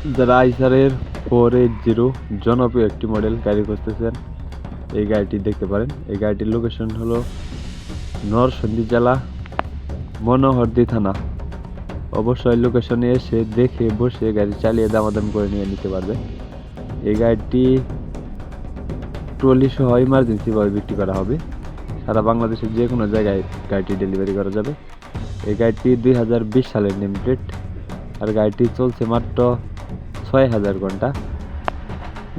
যারা আইসারের 480 জনপ্রিয় একটি মডেল গাড়ি খুঁজতেছেন, এই গাড়িটি দেখতে পারেন। এই গাড়িটির লোকেশন হলো নরসিংদী জেলা, মনোহরদী থানা। অবশ্যই লোকেশনে এসে দেখে বসে গাড়ি চালিয়ে দামাদাম করে নিয়ে নিতে পারবেন। এই গাড়িটি ট্রলি সহ ইমার্জেন্সি ভাবে বিক্রি করা হবে। সারা বাংলাদেশের যে কোনো জায়গায় গাড়িটি ডেলিভারি করা যাবে। এই গাড়িটি 2020 সালের নেম প্লেট, আর গাড়িটি চলছে মাত্র 6000 ঘন্টা।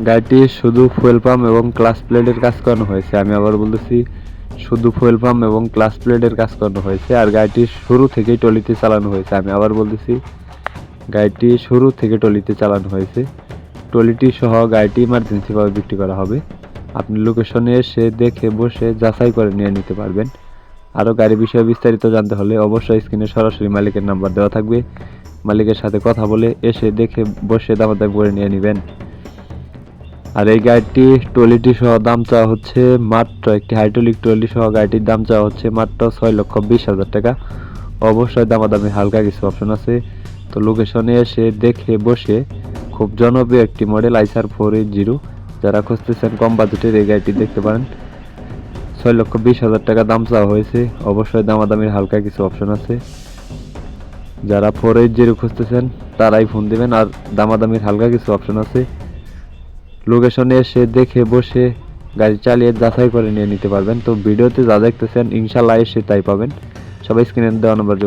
গাড়িটি শুধু ফুয়েল পাম্প এবং ক্লাচ প্লেটের কাজ করানো হয়েছে। আমি আবার বলতেছি, শুধু ফুয়েল পাম্প এবং ক্লাচ প্লেটের কাজ করানো হয়েছে। আর গাড়িটি শুরু থেকেই টলিতে চালানো হয়েছে। আমি আবার বলতেছি, গাড়িটি শুরু থেকে টলিতে চালানো হয়েছে। টলিটি সহ গাড়িটি ইমার্জেন্সি ভাবে বিক্রি করা হবে। আপনি লোকেশনে এসে দেখে বসে যাচাই করে নিয়ে নিতে পারবেন। আরও গাড়ি বিষয়ে বিস্তারিত জানতে হলে অবশ্যই স্ক্রিনে সরাসরি মালিকের নাম্বার দেওয়া থাকবে। মালিকের সাথে কথা বলে এসে দেখে বসে দামাদামি করে নিয়ে নেবেন। আর এই গাড়িটি ট্রলিটি সহ দাম চাওয়া হচ্ছে মাত্র, একটি হাইড্রোলিক ট্রলি সহ গাড়িটির দাম চাওয়া হচ্ছে মাত্র 6,20,000 টাকা। অবশ্যই দামাদামি হালকা কিছু অপশন আছে। তো লোকেশনে এসে দেখে বসে, খুব জনপ্রিয় একটি মডেল আইসার 480, যারা খুঁজতেছেন কম বাজেটের এই গাড়িটি দেখতে পারেন। 6,20,000 টাকা দাম চাওয়া হয়েছে। অবশ্যই দামাদামির হালকা কিছু অপশন আছে। যারা 480 খুঁজতেছেন তারাই ফোন দিবেন, আর দামাদামির হালকা কিছু অপশন আছে। লোকেশনে এসে দেখে বসে গাড়ি চালিয়ে যাচাই করে নিয়ে নিতে পারবেন। তো ভিডিওতে যা দেখতেছেন ইনশাল্লাহ এসে তাই পাবেন। সবাই স্ক্রিনে দেওয়া নাম্বার